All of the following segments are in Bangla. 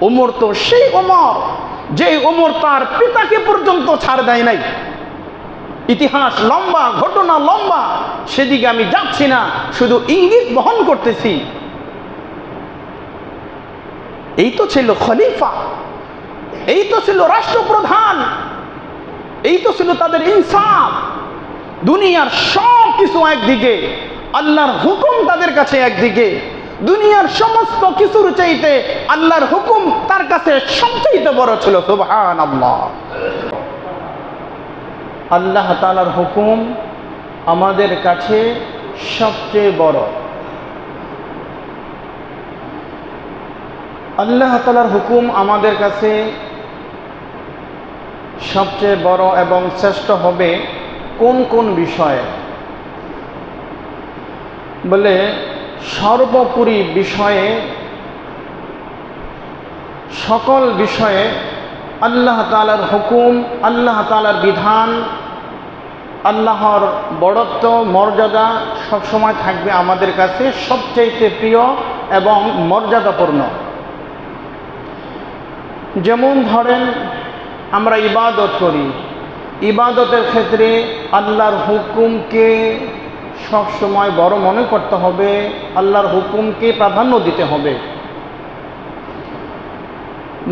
ওমর তো সেই ওমর যে ওমর তার পিতাকে পর্যন্ত ছাড় দেয় নাই। ইতিহাস লম্বা, ঘটনা লম্বা, সেদিকে আমি যাচ্ছি না, শুধু ইঙ্গিত বহন করতেছি। এই তো ছিল খলিফা, এই তো ছিল রাষ্ট্রপ্রধান, এই তো ছিল তাদের ইনসাফ। দুনিয়ার সব কিছু একদিকে, আল্লাহর হুকুম তাদের কাছে একদিকে। দুনিয়ার সমস্ত কিছুর চাইতে আল্লাহর হুকুম তার কাছে সবচেয়ে বড় ছিল। সুবহানাল্লাহ। আল্লাহ তাআলার হুকুম আমাদের কাছে সবচেয়ে বড়। আল্লাহ তাআলার হুকুম আমাদের কাছে সবচেয়ে বড় এবং শ্রেষ্ঠ হবে কোন কোন বিষয়ে? বলে সর্বোপরি বিষয়ে, সকল বিষয়ে আল্লাহ তাআলার হুকুম, আল্লাহ তাআলার বিধান, আল্লাহর বড়ত্ব, মর্যাদা সবসময় থাকবে আমাদের কাছে সবচাইতে প্রিয় এবং মর্যাদাপূর্ণ। যেমন ধরেন আমরা ইবাদত করি, ইবাদতের ক্ষেত্রে আল্লাহর হুকুমকে সবসময় বড় মনে করতে হবে, আল্লাহর হুকুমকে প্রাধান্য দিতে হবে।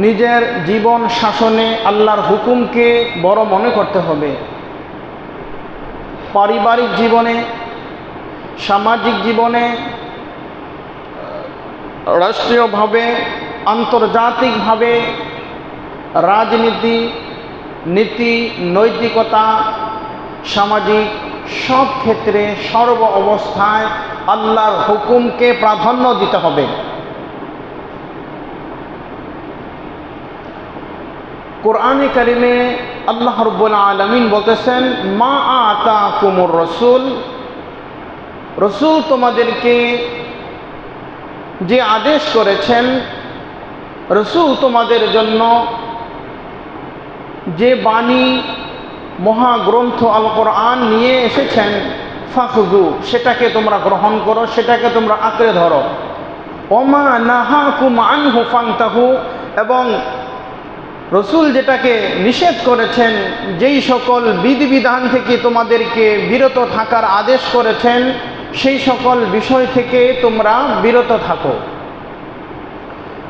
নিজের জীবন শাসনে আল্লাহর হুকুমকে বড় মনে করতে হবে। পারিবারিক জীবনে, সামাজিক জীবনে, রাষ্ট্রীয়ভাবে, আন্তর্জাতিকভাবে, রাজনীতি, নীতি, নৈতিকতা, সামাজিক সব ক্ষেত্রে সর্ব অবস্থায় আল্লাহর হুকুমকে প্রাধান্য দিতে হবে। কোরআনে কারিমে আল্লাহ রাব্বুল আলামিন বলতেছেন, মা আতাকুমুর রাসূল, রাসূল তোমাদেরকে যে আদেশ করেছেন, রাসূল তোমাদের জন্য যে বাণী মহাগ্রন্থ আল কোরআন নিয়ে এসেছেন, ফাখুযু, সেটাকে তোমরা গ্রহণ করো, সেটাকে তোমরা আঁকড়ে ধরো। ওমা নাহাকুম আনহু ফান্তাহু, এবং রসুল যেটাকে নিষেধ করেছেন, যেই সকল বিধিবিধান থেকে তোমাদেরকে বিরত থাকার আদেশ করেছেন, সেই সকল বিষয় থেকে তোমরা বিরত থাকো।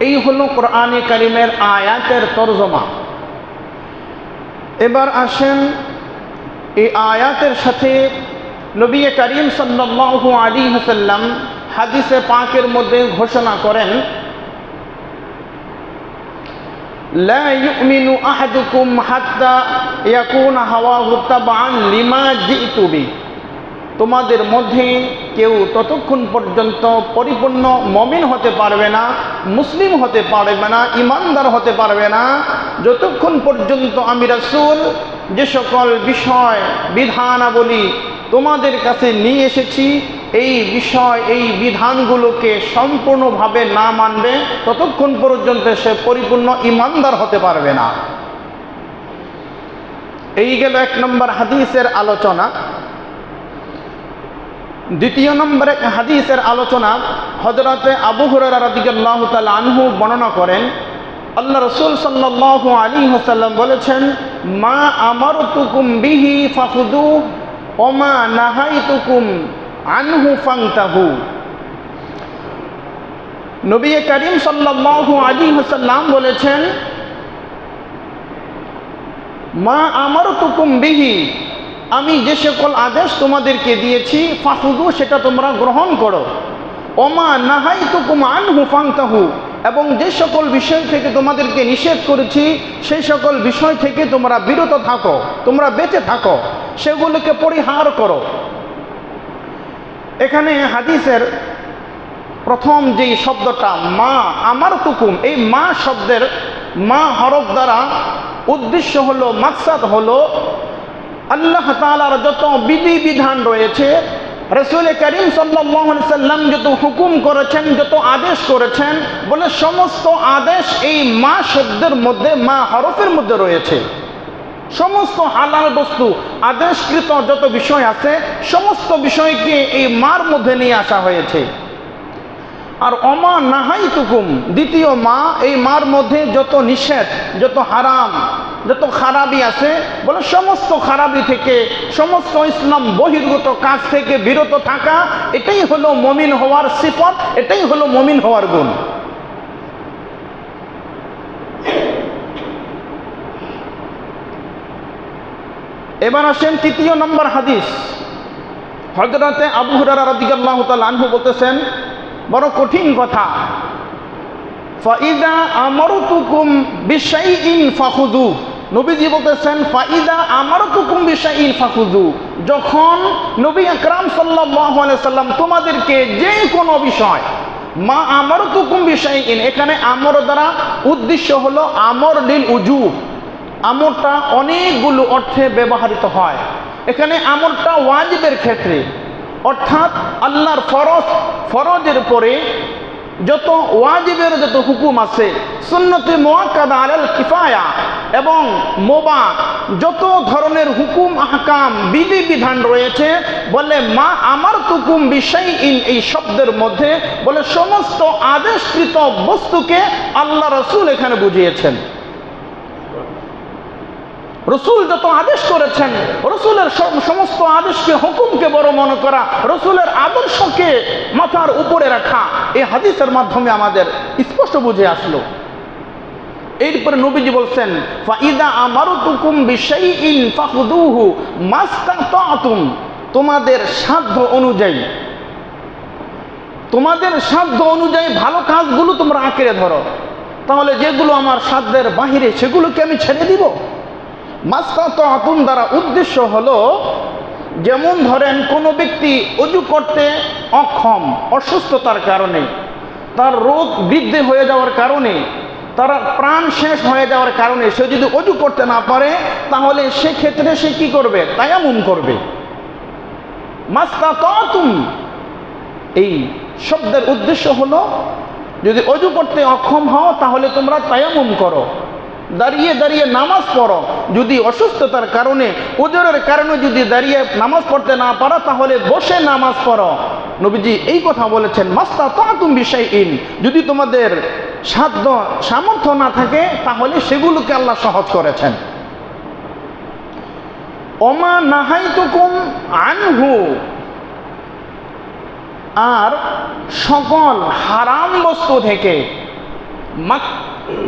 এই হলো কোরআনে কারিমের আয়াতের তরজমা। এবার আসেন এই আয়াতের সাথে নবী করিম সাল্লাল্লাহু আলাইহি ওয়াসাল্লাম হাদিসে পাকের মধ্যে ঘোষণা করেন, লা ইউমিনু আহাদুকুম হাত্তা ইয়াকুনা হাওয়াহু তাবআন লিমা জিতু বি, তোমাদের মধ্যে কেউ ততক্ষণ পর্যন্ত পরিপূর্ণ মুমিন হতে পারবে না, মুসলিম হতে পারবে না, ইমানদার হতে পারবে না, যতক্ষণ পর্যন্ত আমি রাসূল যে সকল বিষয় বিধানাবলী তোমাদের কাছে নিয়ে এসেছি, এই বিষয় এই বিধানগুলোকে সম্পূর্ণভাবে না মানবে, ততক্ষণ পর্যন্ত সে পরিপূর্ণ ইমানদার হতে পারবে না। এই গেল এক নম্বর হাদিসের আলোচনা। দ্বিতীয় নম্বর এক হাদিসের আলোচনা হযরতে আবু হুরায়রা রাদিয়াল্লাহু তাআলা আনহু বর্ণনা করেন, আল্লাহ রাসূল সাল্লাল্লাহু আলাইহি ওয়াসাল্লাম বলেছেন, মা আমারতুকুম বিহি ফাখুযু ওয়া মা নাহাইতুকুম আনহু ফান্তাহু। নবী করিম সাল্লাল্লাহু আলাইহি ওয়াসাল্লাম বলেছেন, মা আমারতুকুম বিহি, আমি যে সকল আদেশ তোমাদেরকে দিয়েছি, ফাখুযু, সেটা তোমরা গ্রহণ করো। ওমা নাহাইতুকুম আনহু ফান্তাহু, এবং যে সকল বিষয় থেকে তোমাদেরকে নিষেধ করেছি, সেই সকল বিষয় থেকে তোমরা বিরত থাকো, তোমরা বেঁচে থাকো, সেগুলোকে পরিহার করো। এখানে হাদিসের প্রথম যেই শব্দটা মা আমারতুকুম, এই মা শব্দের মা হরফ দ্বারা উদ্দেশ্য হলো, মাকসাদ হলো, আল্লাহ তাআলার যত বিধিবিধান রয়েছে, রাসূল করিম সাল্লাল্লাহু আলাইহি সাল্লাম যত হুকুম করেছেন, যত আদেশ করেছেন, বলে সমস্ত আদেশ এই মা শব্দের মধ্যে, মা হরফের মধ্যে রয়েছে। সমস্ত হালাল বস্তু আদেশকৃত যত বিষয় আছে, সমস্ত বিষয়কে এই মার মধ্যে নিয়ে আসা হয়েছে। আর অমা নাহাইতুকুম, দ্বিতীয় মা, এই মার মধ্যে যত নিষেধ, যত হারাম, যত খারাপি আছে, বলে সমস্ত খারাপি থেকে, সমস্ত ইসলাম বহির্গত কাজ থেকে বিরত থাকা, এটাই হলো মুমিন হওয়ার সিফত, এটাই হলো মুমিন হওয়ার গুণ। এবার আসেন তৃতীয় নম্বর হাদিস। হযরতে আবু হুরায়রা রাদিয়াল্লাহু তাআলা আনহু বলতেছেন, বড় কঠিন কথা, ফাইদা আমারতুকুম বিশাইইন ফাখুযু, নবীজি বলতেছেন ফাইদা আমারতুকুম বিশাইইন ফাখুযু, যখন নবী আকরাম সাল্লাল্লাহু আলাইহি সাল্লাম তোমাদেরকে যে কোনো বিষয়, মা আমারতুকুম বিশাইইন, এখানে আমর দ্বারা উদ্দেশ্য হলো আমর লিল উজুব। আমরটা অনেকগুলো অর্থে ব্যবহৃত হয়, এখানে আমরটা ওয়াজিবের ক্ষেত্রে, অর্থাৎ আল্লাহর ফরজের পরে যত ওয়াজিবের যত হুকুম আছে, সুন্নতে মুআক্কাদা আলাল কিফায়া এবং মুবাহ, যত ধরনের হুকুম আহকাম বিধিবিধান রয়েছে, বলে মা আমারতুকুম বিশাইইন, এই শব্দের মধ্যে বলে সমস্ত আদেশকৃত বস্তুকে আল্লাহ রাসূল এখানে বুঝিয়েছেন। রসুল যত আদেশ করেছেন, রসুলের সমস্ত আদেশকে, হুকুমকে বড় মনে করা, রসুলের আদর্শকে মাথার উপরে রাখা, এই হাদিসের মাধ্যমে আমাদের স্পষ্ট বুঝে আসলো। এরপরে নবীজি বলছেন, ফাইদা আমারতুকুম বিশাইইন ফাখুযুহু মাস্তাতাতুম, তোমাদের সাধ্য অনুযায়ী, তোমাদের সাধ্য অনুযায়ী ভালো কাজগুলো তোমরা আঁকড়ে ধরো। তাহলে যেগুলো আমার সাধ্যের বাহিরে সেগুলোকে আমি ছেড়ে দিব? মাস্তাতাতুম দ্বারা উদ্দেশ্য হলো, যেমন ধরেন কোনো ব্যক্তি ওযু করতে অক্ষম, অসুস্থতার কারণে, তার রোগ বৃদ্ধি হয়ে যাওয়ার কারণে, তার প্রাণ শেষ হয়ে যাওয়ার কারণে সে যদি ওযু করতে না পারে, তাহলে সেক্ষেত্রে সে কি করবে? তায়াম্মুম করবে। মাস্তাতাতুম, এই শব্দের উদ্দেশ্য হলো, যদি ওযু করতে অক্ষম হও তাহলে তোমরা তায়াম্মুম করো, দাঁড়িয়ে দাঁড়িয়ে নামাজ পড়ো। যদি অসুস্থতার কারণে, ওজরের কারণে যদি দাঁড়িয়ে নামাজ পড়তে না পারো, তাহলে বসে নামাজ পড়ো। নবীজি এই কথা বলেছেন, মাস্তাতাতুম বিশাইইন, যদি তোমাদের সাধ্য সামর্থ্য না থাকে তাহলে সেগুলোকে আল্লাহ সহজ করেছেন। ওমা নাহাইতুকুম আনহু, আর সকল হারাম বস্তু থেকে,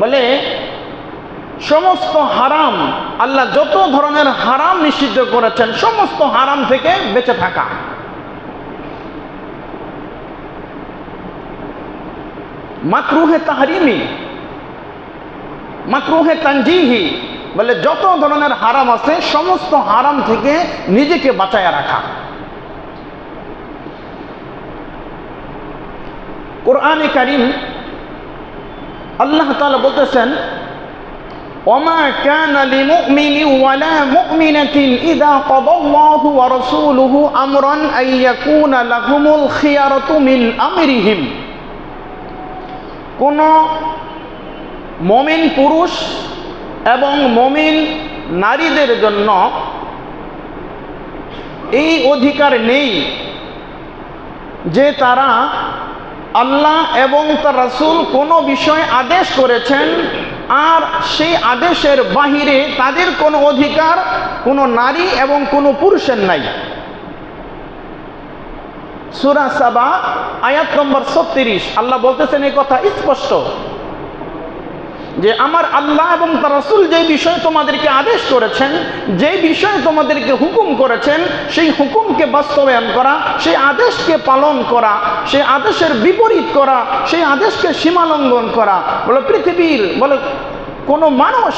বলে সমস্ত হারাম, আল্লাহ যত ধরনের হারাম নিষিদ্ধ করেছেন, সমস্ত হারাম থেকে বেঁচে থাকা। মাকরুহে তাহরিমি, মাকরুহে তানজিহি, বলে যত ধরনের হারাম আছে সমস্ত হারাম থেকে নিজেকে বাঁচায় রাখা। কোরআনে কারীম আল্লাহ তাআলা বলতেছেন, ওমা কানা লিমুমিনিন ওয়ালা মুমিনাতিন ইযা কাদাল্লাহু ওয়া রাসূলুহু আমরান আইয়াকুনা লাহুমুল খিয়ারাতু মিন আমরিহিম, কোন মুমিন পুরুষ এবং মুমিন নারীদের জন্য এই অধিকার নেই যে তারা আল্লাহ এবং তার রাসূল কোনো বিষয় আদেশ করেছেন আর সেই আদেশের বাহিরে তাদের কোনো অধিকার কোনো নারী এবং কোনো পুরুষের নাই। সূরা সাবা আয়াত নম্বর 36 আল্লাহ বলতেছেন এই কথা স্পষ্ট, যে আমার আল্লাহ এবং তার রাসূল যে বিষয়ে তোমাদেরকে আদেশ করেছেন, যে বিষয়ে তোমাদেরকে হুকুম করেছেন, সেই হুকুমকে বাস্তবায়ন করা, সেই আদেশকে পালন করা, সেই আদেশের বিপরীত করা, সেই আদেশকে সীমালঙ্ঘন করা, বলে পৃথিবীর বলে কোনো মানুষ,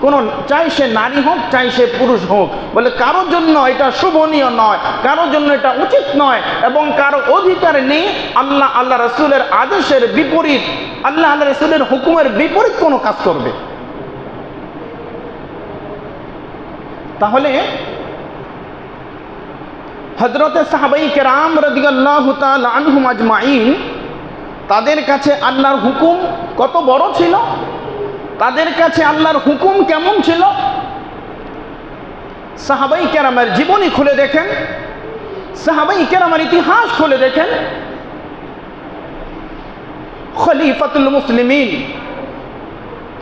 কোনো চাই সে নারী হোক চাই সে পুরুষ হোক, বলে কারোর জন্য এটা শোভনীয় নয়, কারোর জন্য এটা উচিত নয়, এবং কারো অধিকার নেই আল্লাহ আল্লাহ রাসূলের আদেশের বিপরীত, আল্লাহ আল্লাহ রাসূলের হুকুমের বিপরীত কোনো কাজ করবে। তাহলে হযরতে সাহাবায়ে কেরাম রাদিয়াল্লাহু তাআলা আনহুম আজমাইন, তাদের কাছে আল্লাহর হুকুম কত বড় ছিল, তাদের কাছে আল্লাহর হুকুম কেমন ছিল। সাহাবায়ে কেরামের জীবনী খুলে দেখেন, সাহাবায়ে কেরামের ইতিহাস খুলে দেখেন, খলিফাতুল মুসলিমিন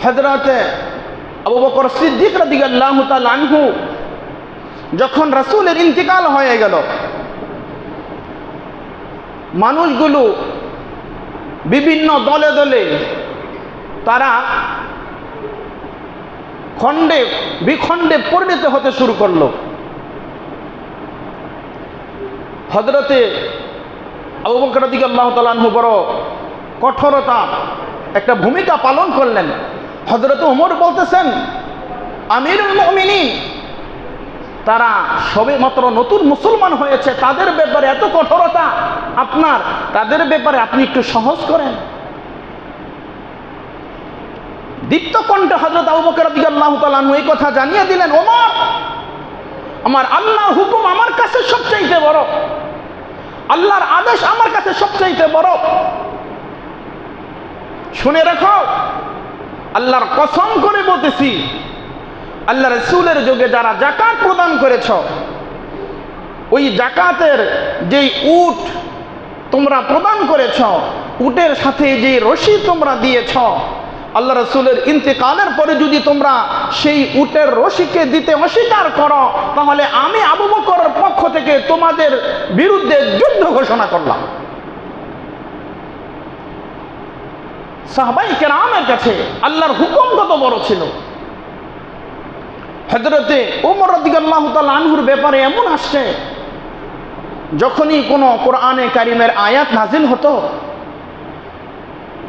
হযরত আবু বকর সিদ্দিক রাদিয়াল্লাহু তাআলা আনহু যখন রাসূলের ইন্তিকাল হয়ে গেল, মানুষগুলো বিভিন্ন দলে দলে তারা খণ্ডে বিখণ্ডে পরিণত হতে শুরু করলো। হযরতে আবু বকর রাদিয়াল্লাহু তাআলা আনহু বড় কঠোরতা একটা ভূমিকা পালন করলেন। হযরত ওমর বলতেছেন, আমিরুল মুমিনিন, তারা সবে মাত্র নতুন মুসলমান হয়েছে, তাদের ব্যাপারে এত কঠোরতা আপনার, তাদের ব্যাপারে আপনি একটু সহজ করেন। দীপ্ত কণ্ঠে হযরত আবু বকর রাদিয়াল্লাহু তাআলা আনহু এই কথা জানিয়ে দিলেন, ওমর, আমার আল্লাহর হুকুম আমার কাছে সবচাইতে বড়, আল্লাহর আদেশ আমার কাছে সবচাইতে বড়। শুনে রাখো, আল্লাহর কসম করে বলতেছি, আল্লাহ রাসূলের যুগে যারা যাকাত প্রদান করেছ, ওই যাকাতের যেই উট তোমরা প্রদান করেছ, উটের সাথে যে রশি তোমরা দিয়েছ, আল্লাহ রাসূলের ইন্তেকালের পরে যদি তোমরা সেই উটের রশিকে দিতে অস্বীকার করো, তাহলে আমি আবু বকরের পক্ষ থেকে তোমাদের বিরুদ্ধে যুদ্ধ ঘোষণা করলাম। সাহাবায়ে কেরামের কাছে আল্লাহর হুকুম কত বড় ছিল। হযরতে ওমর রাদিয়াল্লাহু তাআলা আনহুর ব্যাপারে এমন আসছে, যখনই কোনো কোরআনে কারিমের আয়াত নাজিল হতো,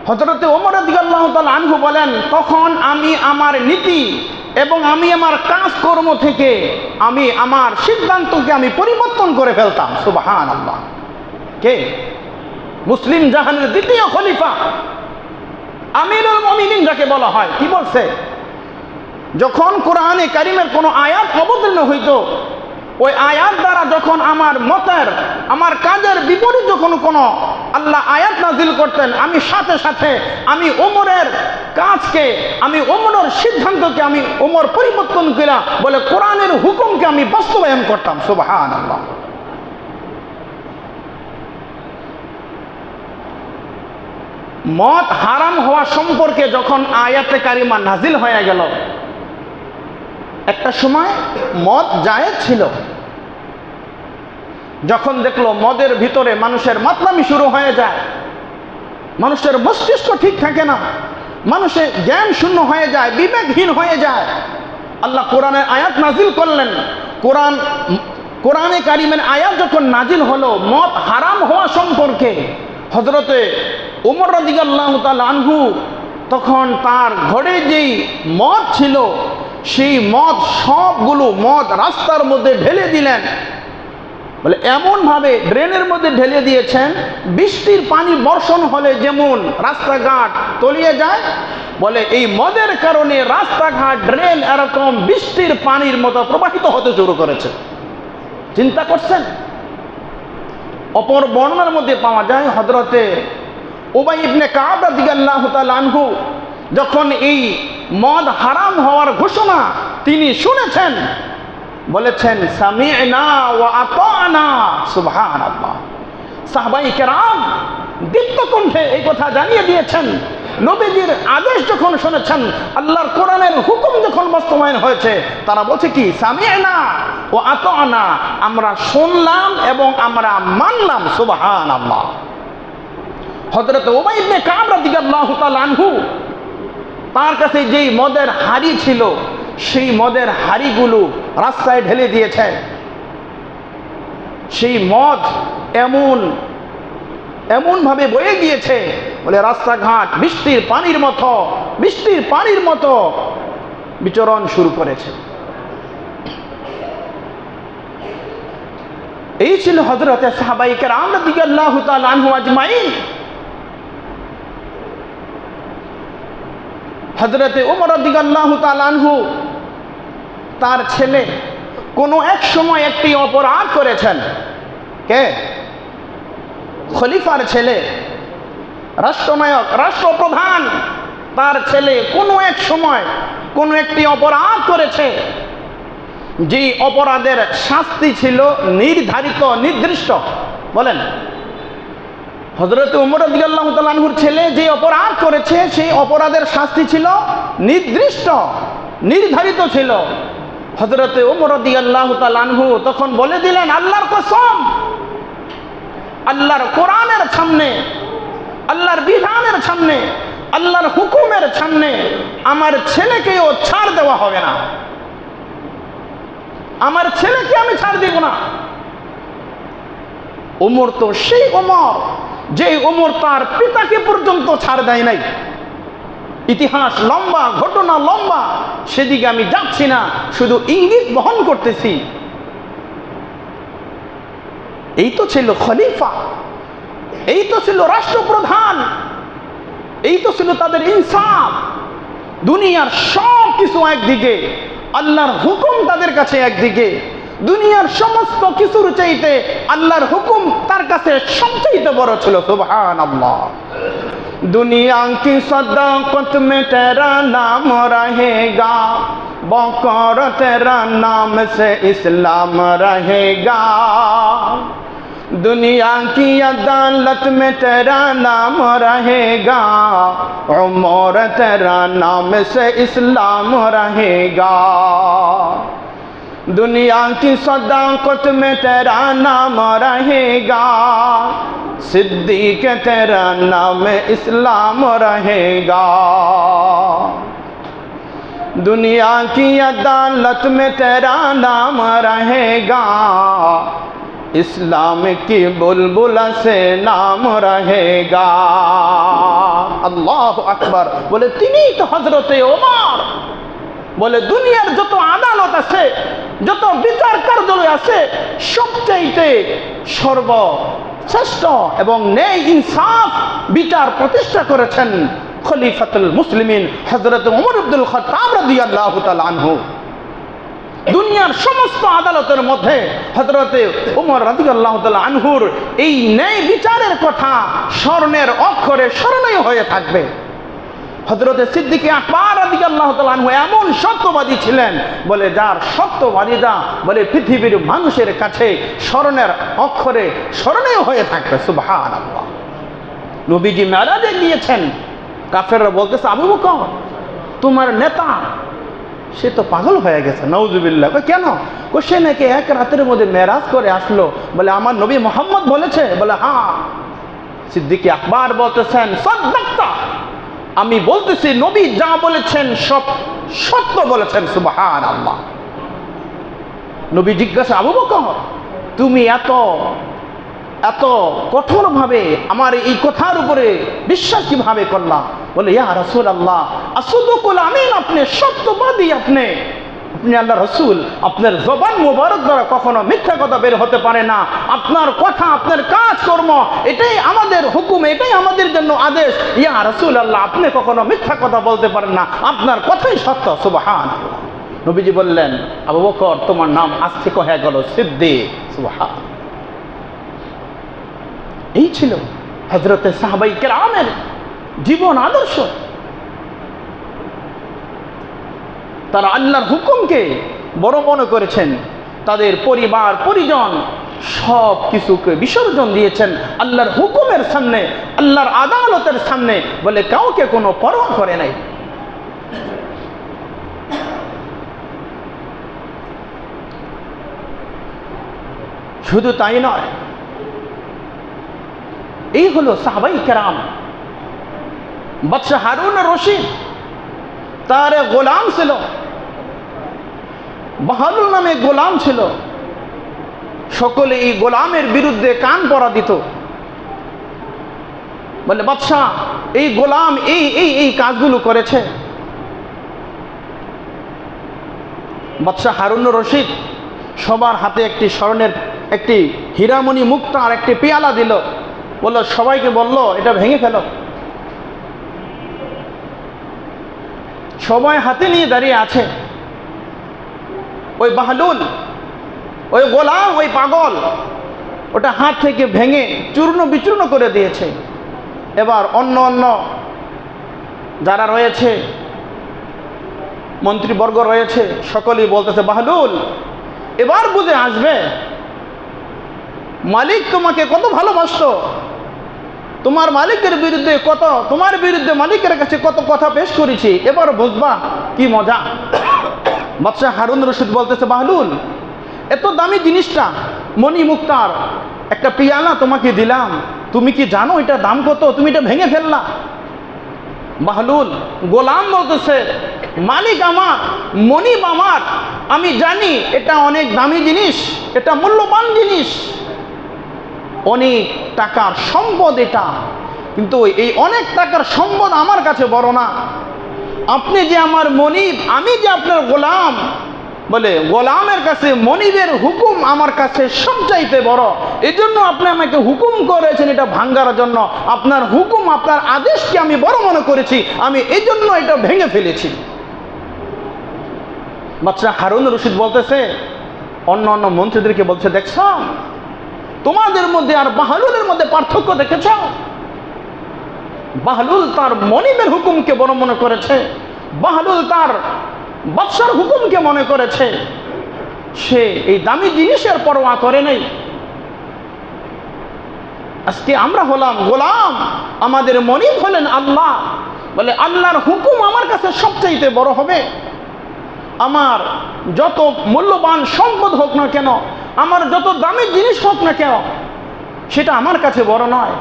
হযরতে ওমর রাদিয়াল্লাহু তাআলা আনহু বলেন, তখন আমি আমার নীতি এবং আমি আমার কাজকর্ম থেকে আমি আমার সিদ্ধান্তকে আমি পরিবর্তন করে ফেলতাম। সুবহানাল্লাহ। কে? মুসলিম জাহানের দ্বিতীয় খলিফা, আমিরুল মুমিনিন যাকে বলা হয়, কি বলছে? যখন কোরআনে কারিমের কোনো আয়াত অবতীর্ণ হইত, ওই আয়াত দ্বারা যখন আমার মতের, আমার কাজের বিপরীত যখন কোনো আল্লাহ আয়াত নাজিল করতেন, আমি সাথে সাথে আমি ওমরের কাজকে, আমি ওমরের সিদ্ধান্তকে আমি ওমর পরিবর্তন করা বলে কোরআনের হুকুমকে আমি বাস্তবায়ন করতাম। সুবহানাল্লাহ। মদ হারাম হওয়া সম্পর্কে যখন আয়াতে কারিমা নাজিল হয়ে গেল, একটা সময় মদ জায়েজ ছিল। যখন দেখলো মদের ভিতরে মানুষের মাতলামি শুরু হয়ে যায়, মানুষের মস্তিষ্ক ঠিক থাকে না, মানুষের জ্ঞান শূন্য হয়ে যায়, বিবেকহীন হয়ে যায়, আল্লাহ কোরআনের আয়াত নাজিল করলেন। কোরআনে কারিমের আয়াত যখন নাজিল হলো মদ হারাম হওয়া সম্পর্কে, হযরতে ওমর রাদিয়াল্লাহু তাআলা আনহু তখন তার ঘরে যেই মদ ছিল, সেই মদ সবগুলো মদ রাস্তার মধ্যে ঢেলে দিলেন। বলে এমনভাবে ড্রেনের মধ্যে ঢেলে দিয়েছেন, বৃষ্টির পানি বর্ষণ হলে যেমন রাস্তাঘাট তলিয়ে যায়, বলে এই মদের কারণে রাস্তাঘাট, ড্রেন এরকম বৃষ্টির পানির মতো প্রবাহিত হতে শুরু করেছে। চিন্তা করছেন? অপর বর্ণনার মধ্যে পাওয়া যায়, হযরতে উবাই ইবনে কাব রাদিয়াল্লাহু তাআলা আনহু যখন এই মদ হারাম হওয়ার ঘোষণা তিনি শুনেছেন, বলেছেন সামি'না ওয়া আতা'না। সুবহানাল্লাহ। সাহাবায়ে কেরাম দীপ্ত কণ্ঠে এই কথা জানিয়ে দিয়েছেন। নবীজির আদেশ যখন শুনেছেন, আল্লাহর কোরআনের হুকুম যখন বাস্তবায়ন হয়েছে, তারা বলছে কি? সামি'না ওয়া আতা'না, আমরা শুনলাম এবং আমরা মানলাম। সুবহানাল্লাহ। হযরত উবাই ইবনে কাব রাদিয়াল্লাহু তাআলা আনহু, তার কাছে যেই মদের হাড়ি ছিল, সেই মদের হাড়িগুলো রাস্তায় ঢেলে দিয়েছে। সেই মদ এমনভাবে বয়ে গিয়েছে, বলে রাস্তাঘাট বৃষ্টির পানির মতো বিচরণ শুরু করেছে। এই ছিল হযরতে সাহাবায়ে কেরাম রাদিয়াল্লাহু তাআলা আনহুম আজমাইন। হযরতে ওমর রাদিয়াল্লাহু তাআলা আনহু তার ছেলে কোনো এক সময় একটি অপরাধ করেছেন। কে? খলিফার ছেলে, রাষ্ট্রনায়ক, রাষ্ট্রপ্রধান, তার ছেলে কোনো এক সময় কোনো একটি অপরাধ করেছে, যে অপরাধের শাস্তি ছিল নির্ধারিত, নির্দিষ্ট। বলেন, হযরত ওমর রাদিয়াল্লাহু তাআলা আনহুর ছেলে যে অপরাধ করেছে সেই অপরাধের শাস্তি ছিল নির্দিষ্ট, নির্ধারিত ছিল। হযরত ওমর রাদিয়াল্লাহু তাআলা আনহু তখন বলে দিলেন, আল্লাহর কসম, আল্লাহর কোরআনের সামনে, আল্লাহর বিধানের সামনে, আল্লাহর হুকুমের সামনে আমার ছেলেকেও ছাড় দেওয়া হবে না, আমার ছেলেকে আমি ছাড় দেব না। ওমর তো সেই ওমর, যে ওমর তার পিতাকে পর্যন্ত ছাড় দেয় নাই। ইতিহাস লম্বা, ঘটনা লম্বা, সেদিকে আমি যাচ্ছি না, শুধু ইঙ্গিত বহন করতেছি। এই তো ছিল খলিফা, এই তো ছিল রাষ্ট্রপ্রধান, এই তো ছিল তাদের ইনসাফ। দুনিয়ার সব কিছু একদিকে, আল্লাহর হুকুম তাদের কাছে একদিকে। দুনিয়ার সমস্ত কিছুর চাইতে আল্লাহর হুকুম তার কাছে সবচাইতে বড় ছিল। সুবহানাল্লাহ। दुनिया की सदाकत में तेरा नाम रहेगा, बकर तेरा नाम से इस्लाम रहेगा। दुनिया की अदालत में तेरा नाम रहेगा, उमर तेरा नाम से इस्लाम रहेगा। दुनिया की सदाकत में तेरा नाम रहेगा, सिद्दीक तेरा नाम इस्लाम रहेगा। दुनिया की अदालत में तेरा नाम रहेगा, इस्लाम की बुलबुल से नाम रहेगा। अल्लाह अकबर। बोले तिनी तो हजरते ओमर। বলে দুনিয়ার যত আদালত আছে, যত বিচার কার্যালয় আছে, সবচাইতে সর্বশ্রেষ্ঠ এবং ন্যায় ইনসাফ বিচার প্রতিষ্ঠা করেছেন খলিফাতুল মুসলিমিন হযরত ওমর ইবনুল খাত্তাব রাদিয়াল্লাহু তাআলা আনহু। দুনিয়ার সমস্ত আদালতের মধ্যে হযরতে ওমর রাদিয়াল্লাহু তাআলা আনহুর এই ন্যায় বিচারের কথা স্বর্ণের অক্ষরে স্মরণীয় হয়ে থাকবে। হযরতে সিদ্দিক আকবর রাদিয়াল্লাহু তাআলা আনহু এমন সত্যবাদী ছিলেন, বলে যার সত্যবাদীরা বলে পৃথিবীর মানুষের কাছে স্মরণের অক্ষরে স্মরণীয় হয়ে থাকবে। সুবহানাল্লাহ। নবীজি মেরাজে গিয়েছেন, কাফেররা বলতেছে আবু বকর তোমার নেতা সে তো পাগল হয়ে গেছে। নাউজুবিল্লাহ। কেন? সে নাকি এক রাতের মধ্যে মেরাজ করে আসলো। বলে আমার নবী মুহাম্মদ বলেছে? বলে হ্যাঁ। সিদ্দিক আকবর বলতেছেন সাদ্দাক্তা, আমি বলতেছি নবী যা বলেছেন সব সত্য বলেছেন। সুবহানাল্লাহ। নবী জিজ্ঞাসা, আবু বকর তুমি এত এত কঠোরভাবে আমার এই কথার উপরে বিশ্বাস কিভাবে করলা? বলে ইয়া রাসূলুল্লাহ আসদুকুল আমিন, আপনি সত্যবাদী, আপনি আল্লাহ রাসূল, আপনার জবান মোবারক দ্বারা কখনো মিথ্যা কথা বের হতে পারে না। আপনার কথা, আপনার কাজ কর্ম, এটাই আমাদের হুকুম, এটাই আমাদের জন্য আদেশ। ইয়া রাসূলুল্লাহ আপনি কখনো মিথ্যা কথা বলতে পারেন না, আপনার কথাই সত্য। সুবহানাল্লাহ। নবীজি বললেন আবু বকর তোমার নাম আজ থেকে হয়ে গেল সিদ্দিক। সুবহানাল্লাহ। এই ছিল হযরতে সাহাবায়ে কেরামের জীবন আদর্শ। তারা আল্লাহর হুকুমকে বড় মনে করেছেন, তাদের পরিবার পরিজন সব কিছুকে বিসর্জন দিয়েছেন আল্লাহর হুকুমের সামনে, আল্লাহর আদালতের সামনে, বলে কাউকে কোনো পরোয়া করে নাই। শুধু তাই নয়, এই হলো সাহাবায়ে কেরাম। বাদশাহ হারুন রশিদ তার গোলাম ছিল, বাহালুল নামে গোলাম ছিল। সকলে এই গোলামের বিরুদ্ধে কান পরা দিত। বলে বাদশাহ এই গোলাম এই এই এই কাজগুলো করেছে। বাদশাহ হারুন রশিদ সবার হাতে একটি স্বর্ণের একটি হীরামণি মুক্তা আর একটি পেয়ালা দিল। বলল সবাইকে বলল এটা ভেঙে ফেলো। সবাই হাতে নিয়ে দাঁড়িয়ে আছে। ওই বাহলুল, ওই গোলাম, ওই পাগল ওটা হাত থেকে ভেঙে চূর্ণ বিচূর্ণ করে দিয়েছে। এবার অন্য অন্য যারা রয়েছে, মন্ত্রীবর্গ রয়েছে, সকলেই বলতেছে বাহলুল এবার বুঝে আসবে মালিক তোমাকে কত ভালোবাসতো, তোমার মালিকের বিরুদ্ধে কত, তোমার বিরুদ্ধে মালিকের কাছে কত কথা পেশ করেছি, এবার বুঝবা কি মজা। বাদশাহ হারুন রশিদ বলতেছে, বাহলুল, এত দামি জিনিসটা মণি মুক্তার একটা পিয়ালা তোমাকে দিলাম, তুমি কি জানো এটা দাম কত? তুমি এটা ভেঙে ফেললা। বাহলুল, গোলাম বলতেছে, মালিক আমার, মনিব আমার, আমি জানি এটা অনেক দামি জিনিস, এটা মূল্যবান জিনিস, অনেক টাকার সম্পদ এটা, কিন্তু এই অনেক টাকার সম্পদ আমার কাছে বড় না। আপনি যে আমার মনিব, আমি যে আপনার গোলাম, বলে গোলামের কাছে মনিবের হুকুম আমার কাছে সবচাইতে বড়। এই জন্য আপনি আমাকে হুকুম করেছেন এটা ভাঙ্গার জন্য। আপনার হুকুম, আপনার আদেশকে আমি বড় মনে করেছি, আমি এই জন্য এটা ভেঙে ফেলেছি। বাদশাহ হারুন রশিদ বলতেছে, অন্য অন্য মন্ত্রীদেরকে বলছে, দেখছ তোমাদের মধ্যে আর বাহলুলের মধ্যে পার্থক্য দেখেছ? বাহলুল তার মনিবের হুকুমকে বড় মনে করেছে, বাহলুল তার বাদশার হুকুমকে মনে করেছে, সে এই দামি জিনিসের পরোয়া করে নাই। আজকে আমরা হলাম গোলাম, আমাদের মনিব হলেন আল্লাহ। বলে আল্লাহর হুকুম আমার কাছে সবচাইতে বড় হবে। আমার যত মূল্যবান সম্পদ হোক না কেন, আমার যত দামি জিনিস হোক না কেন, সেটা আমার কাছে বড় নয়।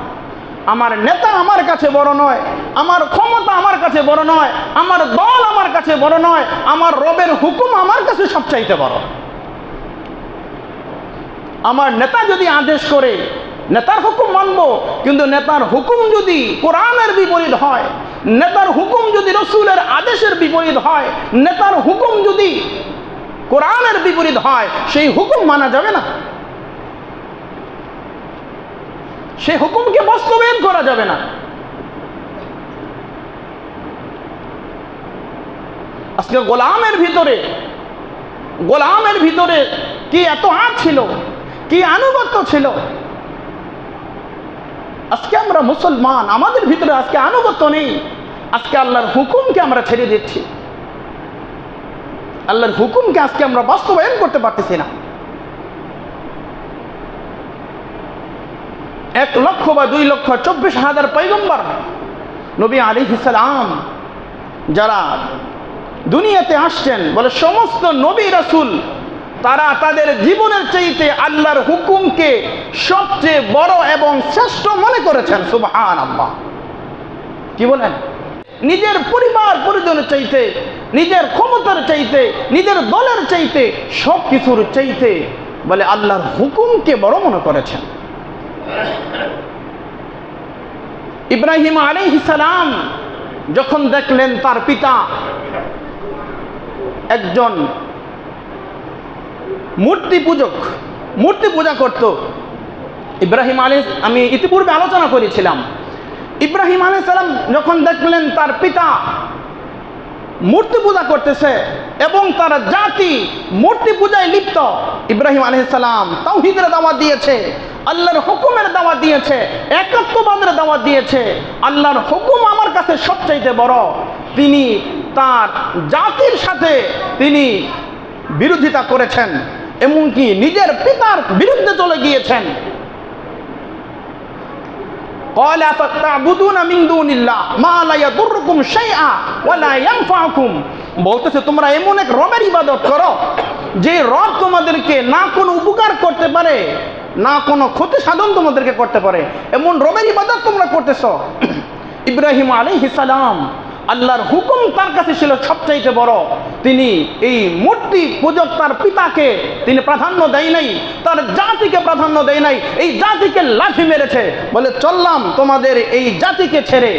আমার নেতা আমার কাছে বড় নয়, আমার ক্ষমতা আমার কাছে বড় নয়, আমার দল আমার কাছে বড় নয়, আমার রবের হুকুম আমার কাছে সবচাইতে বড়। আমার নেতা যদি আদেশ করে, নেতার হুকুম মানব, কিন্তু নেতার হুকুম যদি কোরআনের বিপরীত হয়, নেতার হুকুম যদি রসুলের আদেশের বিপরীত হয়, নেতার হুকুম যদি কোরআনের বিপরীত হয়, সেই হুকুম মানা যাবে না, সেই হুকুমকে বাস্তবায়ন করা যাবে না। আজকে গোলামের ভিতরে কি এত আঁট ছিল, কি আনুগত্য ছিল। আজকে আমরা মুসলমান, আমাদের ভিতরে আজকে আনুগত্য নেই। আজকে আল্লাহর হুকুমকে আমরা ছেড়ে দিচ্ছি, আল্লাহর হুকুমকে আজকে আমরা বাস্তবায়ন করতে পারতেছি না। 1 লক্ষ বা 2 লক্ষ 24,000 পয়গম্বর নবী আলাইহিস সালাম যারা দুনিয়াতে আসছেন, বলে সমস্ত নবী রাসূল তারা তাদের জীবনের চাইতে আল্লাহর হুকুমকে সবচেয়ে বড় এবং শ্রেষ্ঠ মনে করেছেন। সুবহানাল্লাহ। কি বলেন? নিজের পরিবার পরিজনের চাইতে, নিজের ক্ষমতার চাইতে, নিজের দলের চাইতে, সব কিছুর চাইতে বলে আল্লাহর হুকুমকে বড় মনে করেছেন। ইব্রাহিম আলাইহিস সালাম যখন দেখলেন তার পিতা একজন মূর্তি পূজা করত। ইব্রাহিম আলাইহিস, আমি ইতিপূর্বে আলোচনা করেছিলাম, ইব্রাহিম আলাইহিস সালাম যখন দেখলেন তার পিতা মূর্তি পূজা করতেছে এবং তার জাতি মূর্তি পূজায় লিপ্ত, ইব্রাহিম আলাইহিস সালাম তাওহীদের দাওয়াত দিয়েছে, আল্লাহর হুকুমের দাওয়াত দিয়েছে, একাত্মবাদের দাওয়াত দিয়েছে। আল্লাহর হুকুম আমার কাছে সবচাইতে বড়। তিনি তার জাতির সাথে তিনি বিরোধিতা করেছেন, এমনকি নিজের পিতার বিরুদ্ধে চলে গিয়েছেন। قال أفتعبدون من دون الله ما لا يضركم شيئا ولا ينفعكم। বলতেছে তোমরা এমন এক রবের ইবাদত করো যে রব তোমাদেরকে না কোনো উপকার করতে পারে, না কোনো ক্ষতি সাধন তোমাদেরকে করতে পারে, এমন রবের ইবাদত তোমরা করতেছ। ইব্রাহিম আলাইহিস সালাম আল্লাহর হুকুম তার কাছে ছিল সবচাইতে বড়। তিনি এই মূর্তি পূজক তার পিতাকে তিনি প্রাধান্য দেয় নাই, তার জাতিকে প্রাধান্য দেয় নাই, এই জাতিকে লাঠি মেরেছে, বলে চললাম তোমাদের এই জাতিকে ছেড়ে।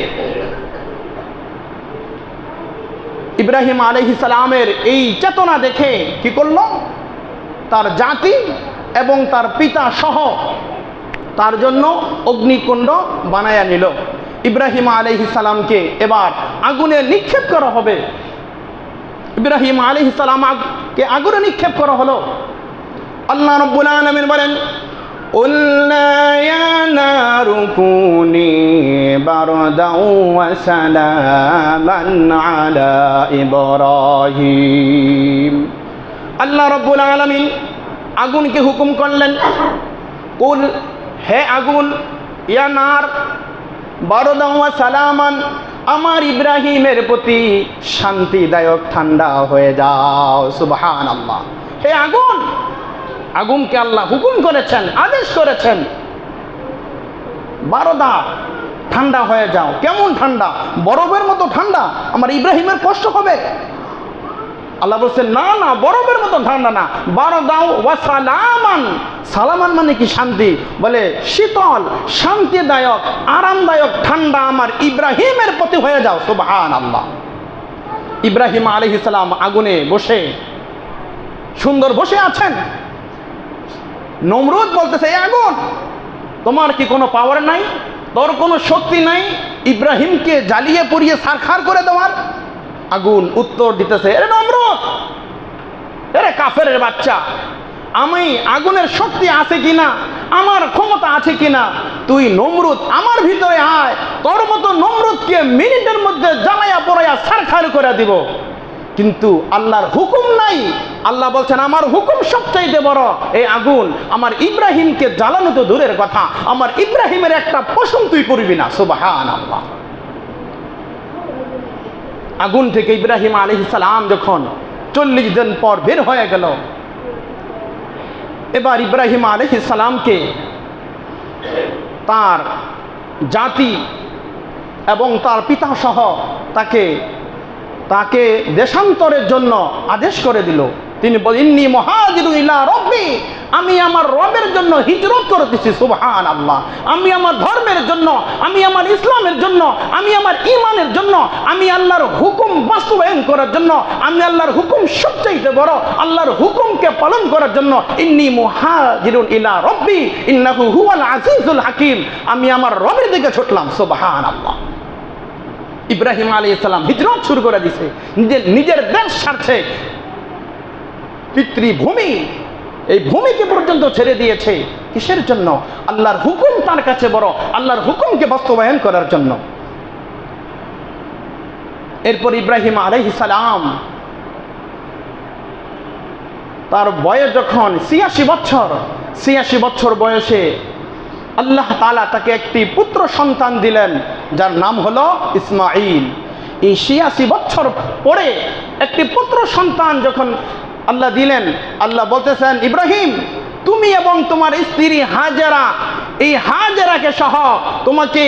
ইব্রাহিম আলাইহিস সালামের এই চেতনা দেখে কি করল, তার জাতি এবং তার পিতা সহ তার জন্য অগ্নিকুণ্ড বানায়া নিল। ইব্রাহিম আলাইহিস সালামকে এবার আগুনে নিক্ষেপ করা হবে। ইব্রাহিম আলাইহিস সালামকে আগুনে নিক্ষেপ করা হলো। আল্লাহ রাব্বুল আলামিন বলেন, কুলনা ইয়া নারু কুনি বারদাও ওয়া সালামান আলা ইব্রাহিম। আল্লাহ রাব্বুল আলামিন আগুনকে হুকুম করলেন, কুল, হে আগুন, ইয়া নার, বারদান ওয়া সালামান, আমার ইব্রাহিমের প্রতি শান্তিদায়ক ঠান্ডা হয়ে যাও। সুবহানাল্লাহ। হে আগুন, আগুনকে আল্লাহ হুকুম করেছেন, আদেশ করেছেন, বারদা, ঠান্ডা হয়ে যাও। কেমন ঠান্ডা? বরফের মতো ঠান্ডা। আমার ইব্রাহিমের কষ্ট হবে? আল্লাহ বলছেন না না, বরফের মতো ঠান্ডা না, বারদাও ওয়া সালামান। সালামান মানে কি? শান্তি। বলে শীতল, শান্তিদায়ক, আরামদায়ক ঠান্ডা আমার ইব্রাহিমের প্রতি হয়ে যাও। সুবহানাল্লাহ। ইব্রাহিম আলাইহিস সালাম আগুনে বসে সুন্দর বসে আছেন। নমরুদ বলতেছে, এই আগুন, তোমার কি কোনো পাওয়ার নাই? তোর কোনো শক্তি নাই ইব্রাহিমকে জ্বালিয়ে পুড়িয়ে ছারখার করে দেওয়ার? আগুন উত্তর দিতেছে, এরে নমরুদ, এরে কাফেরের বাচ্চা, আমি আগুনের শক্তি আছে কিনা, আমার ক্ষমতা আছে কিনা, তুই নমরুদ আমার ভিতরে আয়, তোর মতো নমরুদকে মিনিটের মধ্যে জ্বালাইয়া পোড়াইয়া ছারখার করে দিব। কিন্তু আল্লাহর হুকুম নাই। আল্লাহ বলছেন আমার হুকুম সবচাইতে বড়। এই আগুন আমার ইব্রাহিমকে জ্বালানো তো দূরের কথা, আমার ইব্রাহিমের একটা পশম তুই করবি না। সুবহানাল্লাহ। আগুন থেকে ইব্রাহিম আলাইহিস সালাম যখন 40 দিন পর বের হয়ে গেল, এবার ইব্রাহিম আলাইহিস সালামকে তার জাতি এবং তার পিতা সহ তাকে দেশান্তরের জন্য আদেশ করে দিল। তিনি বলেন, ইন্নী মুহাজিরুন ইলা রাব্বি, আমি আমার রবের জন্য হিজরত করতেছি। সুবহানাল্লাহ। আমি আমার ধর্মের জন্য, আমি আমার ইসলামের জন্য, আমি আমার ঈমানের জন্য, আমি আল্লাহর হুকুম বাস্তবায়ন করার জন্য, আমি আল্লাহর হুকুম সবচাইতে বড়, আল্লাহর হুকুমকে পালন করার জন্য ইন্নী মুহাজিরুন ইলা রাব্বি ইন্নাহু হুয়াল আজিজুল হাকিম, আমি আমার রবের দিকে ছুটলাম। সুবহানাল্লাহ। ইব্রাহিম আলাইহিস সালাম হিজরত শুরু করে দিয়েছে, নিজের দেশ ছাড়ছে, পিতৃভূমি, এই ভূমিকে পর্যন্ত ছেড়ে দিয়েছে। কিসের জন্য? আল্লাহর হুকুম তার কাছে বড়, আল্লাহর হুকুমকে বাস্তবায়ন করার জন্য। এরপর ইব্রাহিম আলাইহিস সালাম তার বয়স যখন 86 বছর বয়সে আল্লাহ তাআলা তাকে একটি পুত্র সন্তান দিলেন, যার নাম হলো ইসমাঈল। এই 86 বছর পরে একটি পুত্র সন্তান যখন আল্লাহ দিলেন, আল্লাহ বলতেছেন, ইব্রাহিম, তুমি এবং তোমার স্ত্রী হাজেরা, এই হাজেরাকে সহ তোমাকে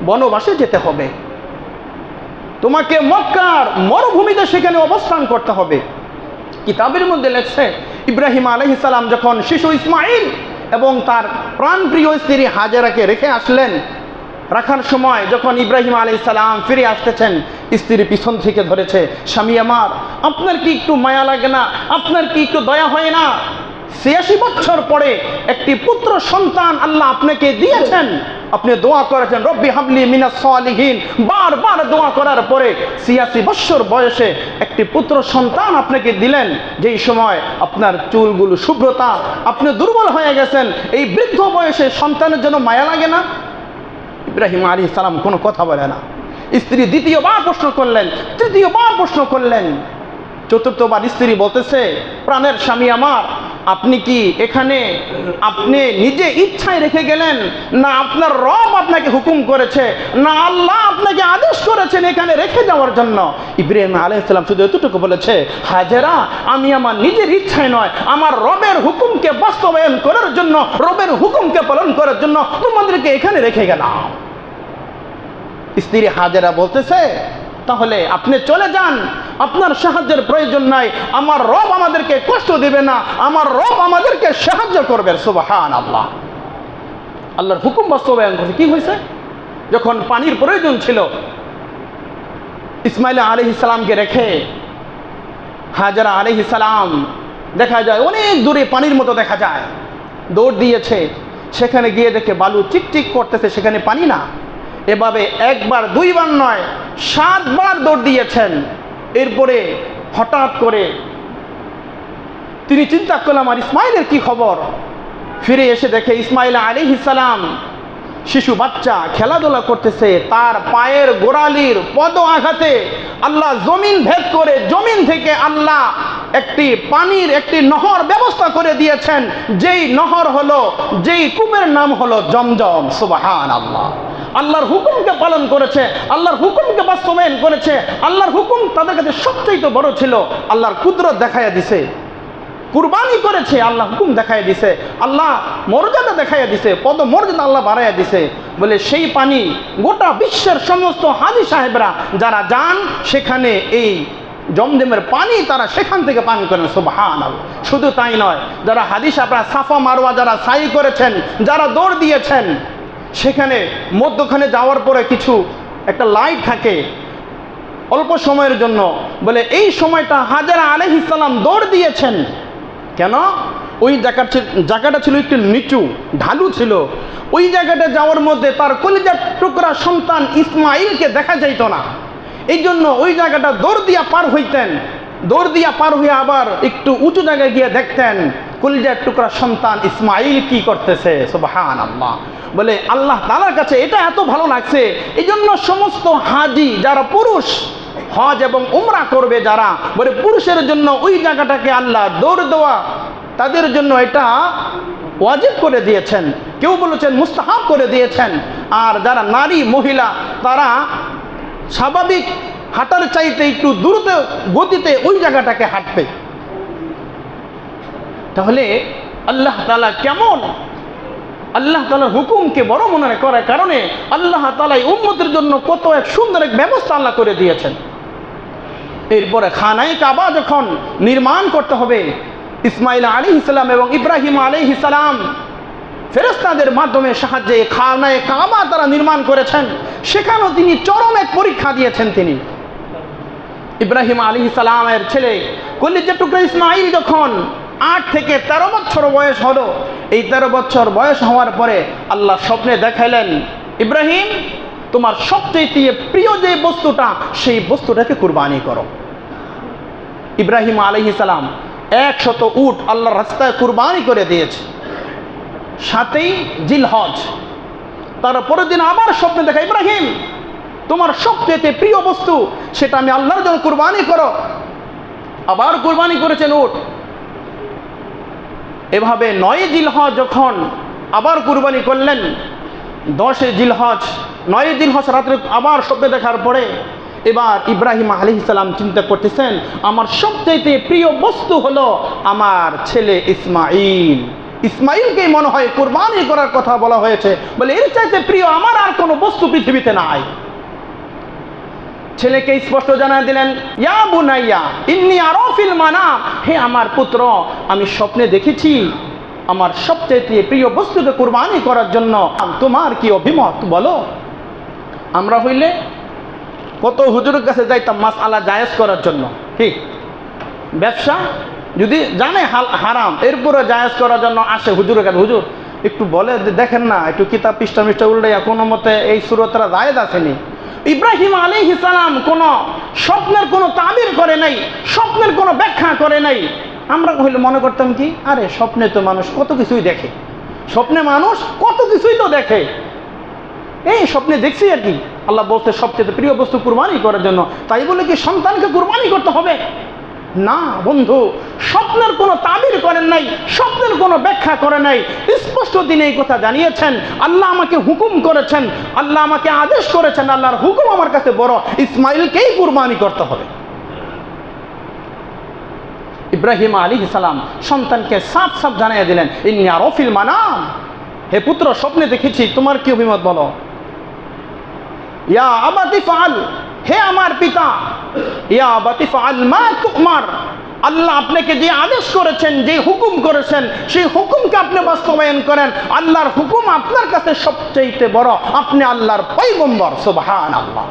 বনবাসে যেতে হবে, তোমাকে মক্কার মরুভূমিতে সেখানে অবস্থান করতে হবে। কিতাবের মধ্যে লেখছে, ইব্রাহিম আলাইহিস সালাম যখন শিশু ইসমাঈল এবং তার প্রাণপ্রিয় স্ত্রী হাজেরাকে রেখে আসলেন, রাখার সময় যখন ইব্রাহিম আলাইহিস সালাম ফিরে আসতেছেন, স্ত্রী পিছন থেকে ধরেছে, স্বামী আমার, আপনার কি একটু মায়া লাগে না? আপনার কি একটু দয়া হয় না? 86 বছর পরে একটি পুত্র সন্তান আল্লাহ আপনাকে দিয়েছেন, আপনি দোয়া করেছেন, রব্বি হাবলি মিনাস সালিহিন, বারবার দোয়া করার পরে 86 বছর বয়সে একটি পুত্র সন্তান আপনাকে দিলেন, যেই সময় আপনার চুলগুলো শুভ্রতা, আপনি দুর্বল হয়ে গেছেন, এই বৃদ্ধ বয়সে সন্তানের জন্য মায়া লাগে না? ইব্রাহিম আলাইহিস সালাম কোনো কথা বলে না। স্ত্রী দ্বিতীয়বার প্রশ্ন করলেন, তৃতীয়বার প্রশ্ন করলেন, চতুর্থবার স্ত্রী বলতেছে, প্রাণের স্বামী আমার, আপনি কি এখানে আপনি নিজে ইচ্ছায় রেখে গেলেন, না আপনার রব আপনাকে হুকুম করেছে, না আল্লাহ আপনাকে আদেশ করেছেন এখানে রেখে যাওয়ার জন্য? ইব্রাহিম আলাইহিস সালাম শুধু এতটুকু বলেছে, হাজেরা, আমি আমার নিজের ইচ্ছায় নয়, আমার রবের হুকুমকে বাস্তবায়ন করার জন্য, রবের হুকুমকে পালন করার জন্য তোমাদেরকে এখানে রেখে গেলাম। স্ত্রী হাজেরা বলতেছে, তাহলে আপনি চলে যান, আপনার সাহায্যের প্রয়োজন নাই, আমার রব আমাদেরকে কষ্ট দিবে না, আমার রব আমাদেরকে সাহায্য করবে। সুবহানাল্লাহ। আল্লাহর হুকুম বাস্তবায়ন করছে। কি হয়েছে? যখন পানির প্রয়োজন ছিল, ইসমাঈল আলাইহিস সালামকে রেখে হাজেরা আলাইহিস সালাম দেখা যায় অনেক দূরে পানির মতো দেখা যায়, দৌড় দিয়েছে, সেখানে গিয়ে দেখে বালু চিকচিক করতেছে, সেখানে পানি না। এভাবে একবার দুইবার নয়, 7 বার দৌড় দিয়েছেন। এরপরে হঠাৎ করে তিনি চিন্তা করলেন, আমার ইসমাঈলের কি খবর? ফিরে এসে দেখে ইসমাঈল আলাইহিস সালাম শিশু বাচ্চা খেলাধুলা করতেছে, তার পায়ের গোড়ালির পদ আঘাতে আল্লাহ জমিন ভেদ করে, জমিন থেকে আল্লাহ একটি নহর ব্যবস্থা করে দিয়েছেন, যেই নহর হলো, যেই কূপের নাম হলো জমজম। সুবহানাল্লাহ। আল্লাহর হুকুমকে পালন করেছে, আল্লাহর হুকুমকে বাস্তবায়ন করেছে। আল্লাহর হুকুম তাদের কাছে সবচেয়ে বড় ছিল। আল্লাহর কুদরত দেখাইয়া দিছে, কুরবানি করেছে, আল্লাহ হুকুম দেখাইয়া দিছে, আল্লাহ মর্যাদা দেখাইয়া দিছে, পদ মর্যাদা আল্লাহ বাড়াইয়া দিছে। বলে সেই পানি গোটা বিশ্বের সমস্ত হাজী সাহেবরা যারা যান সেখানে এই জমজমের পানি তারা সেখান থেকে পান করেন। সুবহানাল্লাহ। শুধু তাই নয়, যারা হাজী সাহেবরা সাফা মারওয়া যারা সাই করেছেন, যারা দৌড় দিয়েছেন, সেখানে মধ্যখানে যাওয়ার পরে কিছু একটা লাইট থাকে অল্প সময়ের জন্য। বলে এই সময়টা হাজেরা আলাইহিস সালাম দৌড় দিয়েছেন কেন? ওই জায়গাটা ছিল একটু নিচু, ঢালু ছিল। ওই জায়গাটা যাওয়ার মধ্যে তার কলিজার টুকরা সন্তান ইসমাইলকে দেখা যাইত না। এই জন্য ওই জায়গাটা দৌড় দিয়া পার হইতেন। দৌড় দিয়া পার হয়ে আবার একটু উঁচু জায়গায় গিয়ে দেখতেন কলিজার টুকরা সন্তান ইসমাইল কি করতেছে। সুবহানাল্লাহ। বলে আল্লাহ তাআলার কাছে এটা এত ভালো লাগছে, এই জন্য সমস্ত হাজী যারা পুরুষ হজ এবং উমরা করবে যারা, বলে পুরুষের জন্য ওই জায়গাটাকে আল্লাহ দৌড় দেওয়া তাদের জন্য এটা ওয়াজিব করে দিয়েছেন, কেউ বলেছেন মুস্তাহাব করে দিয়েছেন। আর যারা নারী মহিলা তারা স্বাভাবিক হাঁটার চাইতে একটু দ্রুত গতিতে ওই জায়গাটাকে হাঁটবে। তাহলে আল্লাহ তাআলা কেমন, আল্লাহ তাআলার হুকুমকে বড় মনে করার কারণে আল্লাহ তাআলা উম্মতের জন্য কত এক সুন্দর এক ব্যবস্থা আল্লাহ করে দিয়েছেন। এরপরে খানায়ে কাবা যখন নির্মাণ করতে হবে, ইসমাইল আলাইহিস সালাম এবং ইব্রাহিম আলাইহিস সালাম ফেরেশতাদের মাধ্যমে সাহায্যে খানায়ে কাবা তারা নির্মাণ করেছেন। সেখানেও তিনি চরম এক পরীক্ষা দিয়েছেন। তিনি ইব্রাহিম আলাইহিস সালামের ছেলে কলিজার টুকরা ইসমাইল যখন 8 থেকে 13 বছর বয়স হলো, এই 13 বছর বয়স হওয়ার পরে আল্লাহ স্বপ্নে দেখাইলেন, ইব্রাহিম তোমার সবচেয়ে প্রিয় যে বস্তুটা সেই বস্তুটাকে কুরবানি করো। ইব্রাহিম আলাইহিস সালাম 100 উট আল্লাহর রাস্তায় কুরবানি করে দিয়েছে। 7ই জিলহজ। তারপরের দিন আবার স্বপ্নে দেখা, ইব্রাহিম তোমার সবচেয়ে প্রিয় বস্তু সেটা আমি আল্লাহর জন্য কুরবানি করো। আবার কুরবানি করেছেন উট। এভাবে 9 জিলহজ যখন আবার কুরবানি করলেন, 10 জিলহজ 9 জিলহজ রাত্রে আবার স্বপ্নে দেখার পরে এবার ইব্রাহিম আলাইহিস সালাম চিন্তা করতেছেন আমার সবচেয়ে প্রিয় বস্তু হলো আমার ছেলে ইসমাইল। ইসমাইলকেই মনে হয় কুরবানি করার কথা বলা হয়েছে। বলে এর চাইতে প্রিয় আমার আর কোনো বস্তু পৃথিবীতে নাই। ছেলেকে স্পষ্ট জানায় দিলেন, ইয়া বুনাইয়া ইন্নী আরা ফিল মানাম, হে আমার পুত্র আমি স্বপ্নে দেখেছি আমার সবচেয়ে প্রিয় বস্তুকে কুরবানি করার জন্য, তোমার কি অভিমত বলো। আমরা হইলে কত হুজুরের কাছে যাইতাম মাসআলা জায়েজ করার জন্য, ঠিক ব্যবসা যদি জানে হারাম এরপরে জায়েজ করার জন্য আসে হুজুরের কাছে, হুজুর একটু বলে দেখেন না, একটু কিতাব পৃষ্ঠা উল্টাইয়া কোনো মতে এই সূরাতটা জায়েজ আসেনি। ইব্রাহিম আলাইহিস সালাম কোনো স্বপ্নের কোনো তাবির করে নাই, স্বপ্নের কোনো ব্যাখ্যা করে নাই। আমরা হইলে মনে করতাম কি, আরে স্বপ্নে তো মানুষ কত কিছুই দেখে, স্বপ্নে মানুষ কত কিছুই তো দেখে, এই স্বপ্নে দেখছি আর কি। আল্লাহ বলতে সবচেয়ে প্রিয় বস্তু কুরবানি করার জন্য, তাই বলে কি সন্তানকে কুরবানি করতে হবে না। বন্ধু স্বপ্নের কোনো তাবির করেন নাই, স্বপ্নের কোনো ব্যাখ্যা করে নাই, স্পষ্ট দিনে এই কথা জানিয়েছেন। আল্লাহ আমাকে হুকুম করেছেন, আল্লাহ আমাকে আদেশ করেছেন, আল্লাহর হুকুম আমার কাছে বড়, ইসমাইলকেই কুরবানি করতে হবে। ইব্রাহিম আলাইহিস সালাম সন্তানকে সাফ সাফ জানিয়ে দিলেন, ইন্নী আরা ফিল মানাম, হে পুত্র স্বপ্নে দেখেছি, তোমার কি অভিমত বলো। ইয়া আবাতি ফাআল, হে আমার পিতা, ইয়া আবাতি ফাআল মা তুমার, আল্লাহ আপনাকে যে আদেশ করেছেন, যে হুকুম করেছেন, সেই হুকুমকে আপনি বাস্তবায়ন করেন। আল্লাহর হুকুম আপনার কাছে সবচেয়ে বড়, আপনি আল্লাহর পয়গম্বর। সুবহানাল্লাহ।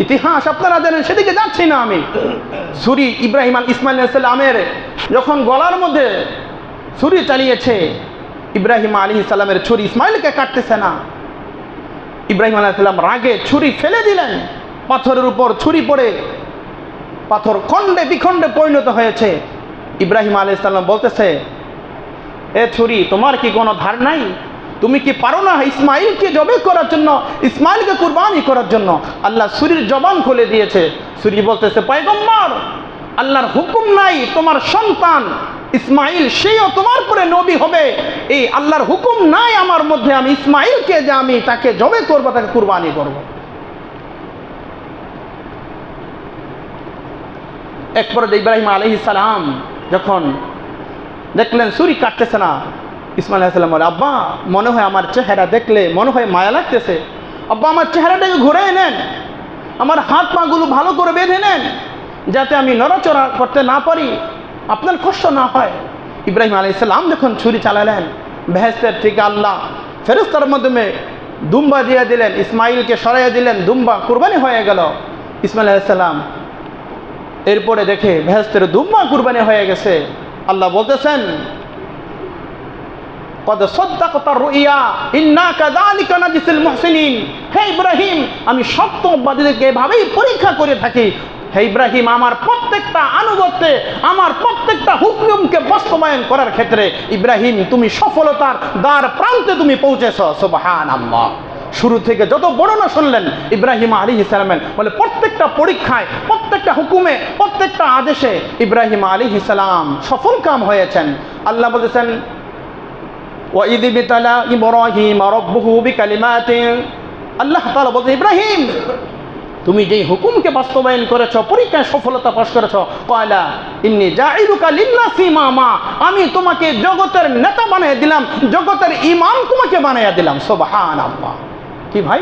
ইতিহাস আপনারা জানেন, সেদিকে যাচ্ছি না আমি। ছুরি ইব্রাহিম ইসমাইল আলাইহিস সালামের যখন গলার মধ্যে ছুরি চালিয়েছে, ইব্রাহিম আলাইহিস সালামের ছুরি ইসমাইলকে কাটতেছে না। ইব্রাহিম আলাইহিস সালাম রাগে ছুরি ফেলে দিলেন, পাথরের উপর ছুরি পড়ে পাথর খণ্ডে বিখণ্ডে পরিণত হয়েছে। ইব্রাহিম আলাইহিস সালাম বলতেছে, এ ছুরি তোমার কি কোনো ধার নাই? তুমি কি পারো না ইসমাইলকে জবে করার জন্য, ইসমাইলকে কুরবানি করার জন্য? আল্লাহ ছুরির জবান খুলে দিয়েছে। ছুরি বলতেছে, পয়গম্বর আল্লাহর হুকুম নাই তোমার সন্তান ইসমাইল সেও তোমার পরে নবী হবে, এই আল্লাহর হুকুম নাই আমার মধ্যে আমি ইসমাইলকে যে আমি তাকে জবে করব, তাকে কুরবানি করব। এরপরে ইব্রাহিম আলাইহিস সালাম যখন দেখলেন ছুরি কাটতেছে না, ইসমাইল আলাইহিস সালাম বলে, আব্বা মনে হয় আমার চেহারা দেখলে মনে হয় মায়া লাগতেছে, আব্বা আমার চেহারাটাকে ঘুরে নেন, আমার হাত পাগুলো ভালো করে বেঁধে নেন, যাতে আমি নড়াচড়া করতে না পারি, আপনার কষ্ট না হয়। ইব্রাহিম আলাইহিস সালাম যখন ছুরি চালালেন, বেহেশতের থেকে আল্লাহ ফেরেশতার মাধ্যমে দুম্বা দিয়ে দিলেন, ইসমাইলকে সরাইয়া দিলেন, দুম্বা কুরবানি হয়ে গেল। ইসমাইল আলাইহিস সালাম এরপরে দেখে বেহেশতের দুম্বা কুরবানি হয়ে গেছে। আল্লাহ বলতেছেন, কদ সাদ্দাকতা রুইয়া ইন্না কাযালিকা নাজিসিল মুহসিনিন, হে ইব্রাহিম আমি সত্যবাদীদেরকে এভাবেই পরীক্ষা করে থাকি। হে ইব্রাহিম আমার প্রত্যেকটা আনুগত্যে, আমার প্রত্যেকটা হুকুমকে বাস্তবায়ন করার ক্ষেত্রে ইব্রাহিম তুমি সফলতার দ্বার প্রান্তে তুমি পৌঁছেছ। সুবহানাল্লাহ। শুরু থেকে যত বর্ণনা শুনলেন ইব্রাহিম আলাইহিস সালামের, বলে প্রত্যেকটা পরীক্ষায়, প্রত্যেকটা হুকুমে, প্রত্যেকটা আদেশে ইব্রাহিম আলাইহিস সালাম সফল কাম হয়েছেন। আল্লাহ বলেছেন, وَإِذِ ابْتَلَى إِبْرَاهِيمَ رَبُّهُ بِكَلِمَاتٍ, আল্লাহ তাআলা বলেন, ইব্রাহিম তুমি যেই হুকুমকে বাস্তবায়ন করেছো, পরীক্ষায় সফলতা পাশ করেছো, ক্বালা ইন্নী জাইলুকা লিন্নাসি ইমামা, আমি তোমাকে জগতের নেতা বানিয়ে দিলাম, জগতের ইমাম তোমাকে বানিয়ে দিলাম। সুবহানাল্লাহ। কি ভাই,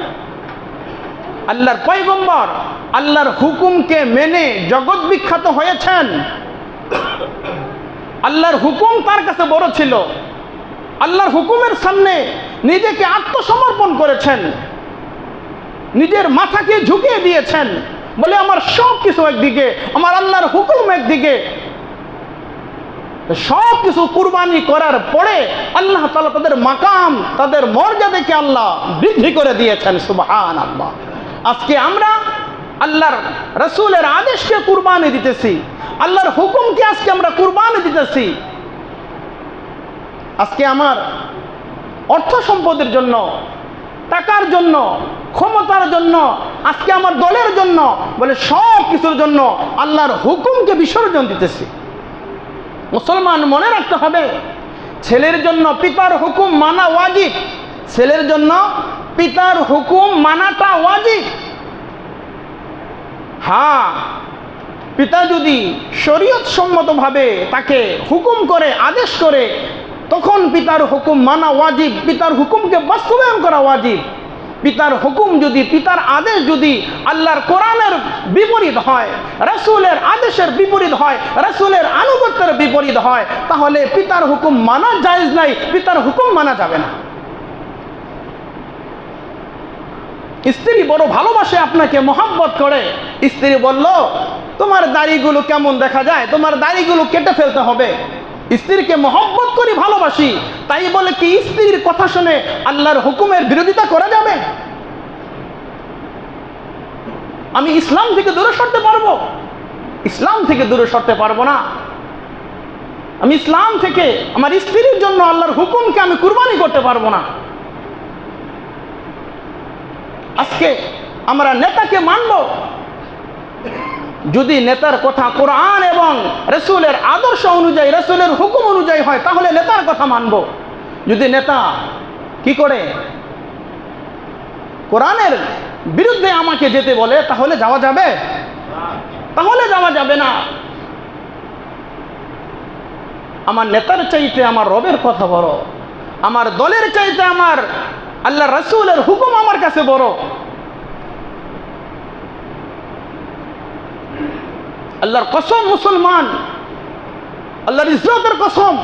আল্লাহর পয়গম্বর আল্লাহর হুকুমকে মেনে জগৎ বিখ্যাত হয়েছেন। আল্লাহর হুকুম তার কাছে বড় ছিল, আল্লাহর হুকুমের সামনে নিজেকে আত্মসমর্পণ করেছেন, নিজের মাথাকে ঝুঁকিয়ে দিয়েছেন, বলে আমার সব কিছু একদিকে, আমার আল্লাহর হুকুম একদিকে। সব কিছু কুরবানি করার পরে আল্লাহ তাআলা তাদের মাকাম, তাদের মর্যাদাকে আল্লাহ বৃদ্ধি করে দিয়েছেন। সুবহানাল্লাহ। আজকে আমরা আল্লাহর রাসূলের আদেশকে কুরবানি দিতেছি, আল্লাহর হুকুমকে আজকে আমরা কুরবানি দিতেছি। আজকে আমার অর্থ সম্পদের জন্য, টাকার জন্য, ক্ষমতার জন্য, আজকে আমার দলের জন্য, বলে সব কিছুর জন্য আল্লাহর হুকুমকে বিসর্জন দিতেছি। মুসলমান মনে রাখতে হবে, ছেলের জন্য পিতার হুকুম মানা ওয়াজিব, ছেলের জন্য পিতার হুকুম মানাটা ওয়াজিব। হ্যাঁ, পিতা যদি শরীয়ত সম্মতভাবে তাকে হুকুম করে, আদেশ করে, তখন পিতার হুকুম মানা ওয়াজিব, পিতার হুকুমকে বাস্তবায়ন করা ওয়াজিব। পিতার হুকুম যদি, পিতার আদেশ যদি আল্লাহর কোরআনের বিপরীত হয়, রাসূলের আদেশের বিপরীত হয়, রাসূলের আনুগত্যের বিপরীত হয়, তাহলে পিতার হুকুম মানা জায়েজ নাই, পিতার হুকুম মানা যাবে না। স্ত্রী বড় ভালোবাসে আপনাকে, মহব্বত করে, স্ত্রী বলল তোমার দাড়িগুলো কেমন দেখা যায়, তোমার দাড়িগুলো কেটে ফেলতে হবে। স্ত্রীকে মহব্বত করি, ভালোবাসি, তাই বলে কি স্ত্রীর কথা শুনে আল্লাহর হুকুমের বিরোধিতা করা যাবে? আমি ইসলাম থেকে দূরে সরতে পারবো? ইসলাম থেকে দূরে সরতে পারবো না। আমি ইসলাম থেকে আমার স্ত্রীর জন্য আল্লাহর হুকুমকে আমি কুরবানি করতে পারবো না। আজকে আমরা নেতাকে মানব যদি নেতার কথা কোরআন এবং রাসূলের আদর্শ অনুযায়ী, রাসূলের হুকুম অনুযায়ী হয়, তাহলে নেতার কথা মানব। যদি নেতা কি করে কোরআনের বিরুদ্ধে আমাকে যেতে বলে, তাহলে যাওয়া যাবে? তাহলে যাওয়া যাবে না। আমার নেতার চাইতে আমার রবের কথা বড়, আমার দলের চাইতে আমার আল্লাহ রাসূলের হুকুম আমার কাছে বড়। আল্লাহর কসম মুসলমান, আল্লাহর ইজ্জতের কসম,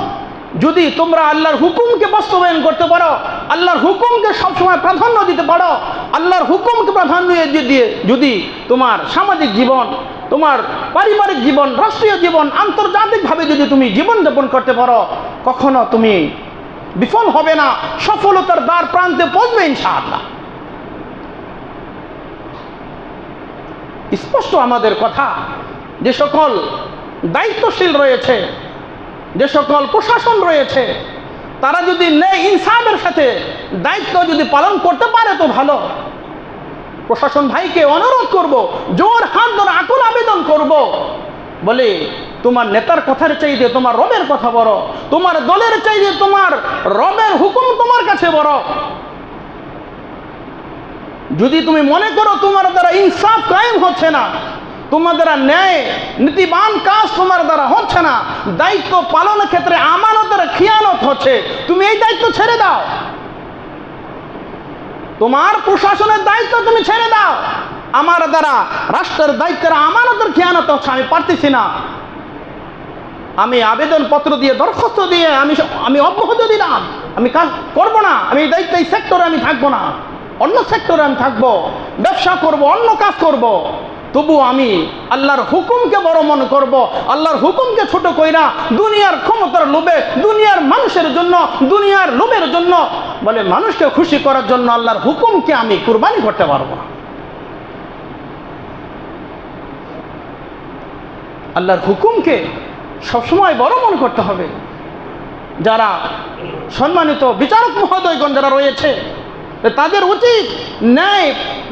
যদি তোমরা আল্লাহর হুকুমকে বাস্তবায়ন করতে পারো, আল্লাহর হুকুমকে সবসময় প্রাধান্য দিতে পারো, আল্লাহর হুকুমকে প্রাধান্য দিয়ে যদি তোমার সামাজিক জীবন, তোমার পারিবারিক জীবন, রাষ্ট্রীয় জীবন, আন্তর্জাতিকভাবে যদি তুমি জীবনযাপন করতে পারো, কখনো তুমি বিফল হবে না, সফলতার দ্বার প্রান্তে পৌঁছবে ইনশাআল্লাহ। স্পষ্ট আমাদের কথা, যে সকল দায়িত্বশীল রয়েছে, যে সকল প্রশাসন রয়েছে, তারা যদি ইনসাফের সাথে দায়িত্ব যদি পালন করতে পারে তো ভালো। প্রশাসন ভাইকে অনুরোধ করব, জোর হাত ধরে আকুল আবেদন করব, বলে তোমার নেতার কথার চাইতে তোমার রবের কথা বড়, তোমার দলের চাইতে তোমার রবের হুকুম তোমার কাছে বড়। যদি তুমি মনে করো তোমার দ্বারা ইনসাফ কায়েম হচ্ছে না, তোমার দ্বারা ন্যায় নীতিবান কাজ তোমার দ্বারা হচ্ছে না, দায়িত্ব পালনের ক্ষেত্রে আমানতের খিয়ানত হচ্ছে, তুমি এই দায়িত্ব ছেড়ে দাও। তোমার প্রশাসনের দায়িত্ব তুমি ছেড়ে দাও। আমার দ্বারা রাষ্ট্রের দায়িত্বের আমানতের খিয়ানত হচ্ছে, আমি পারতেছি না, আমি আবেদনপত্র দিয়ে দরখাস্ত দিয়ে আমি অব্যাহতি দিলাম, আমি কাজ করব না, আমি এই দায়িত্ব এই সেক্টরে আমি থাকবো না, অন্য সেক্টরে আমি থাকবো, ব্যবসা করব, অন্য কাজ করব, তবু আমি আল্লাহর হুকুমকে বড় মনে করব, আল্লাহর হুকুমকে ছোট কইরা দুনিয়ার ক্ষমতার লোভে, দুনিয়ার মানুষের জন্য, দুনিয়ার লোভের জন্য, বলে মানুষকে খুশি করার জন্য আল্লাহর হুকুমকে আমি কুরবানি করতে পারবো না। আল্লাহর হুকুমকে সবসময় বড় মনে করতে হবে। যারা সম্মানিত বিচারক মহোদয়গণ যারা রয়েছে, তাদের উচিত ন্যায়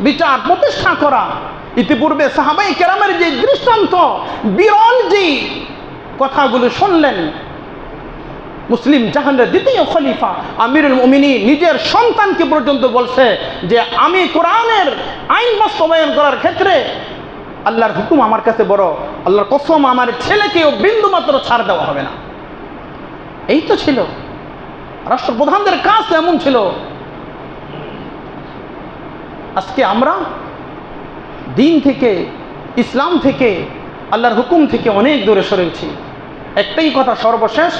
বিচার প্রতিষ্ঠা করা। ইতিপূর্বে সাহাবায়ে কেরামের যে দৃষ্টান্ত, বিরল যে কথাগুলো শুনলেন, মুসলিম জাহানের দ্বিতীয় খলিফা আমিরুল মুমিনিন নিজের সন্তানকে পর্যন্ত বলছে যে আমি কোরআনের আইন বাস্তবায়ন করার ক্ষেত্রে আল্লাহর হুকুম আমার কাছে বড়, আল্লাহর কসম আমার ছেলেকেও বিন্দুমাত্র ছাড় দেওয়া হবে না। এই তো ছিল রাষ্ট্রপ্রধানদের কাজ, এমন ছিল। আজকে আমরা দিন থেকে, ইসলাম থেকে, আল্লাহর হুকুম থেকে অনেক দূরে সরেছি। একটাই কথা সর্বশেষ,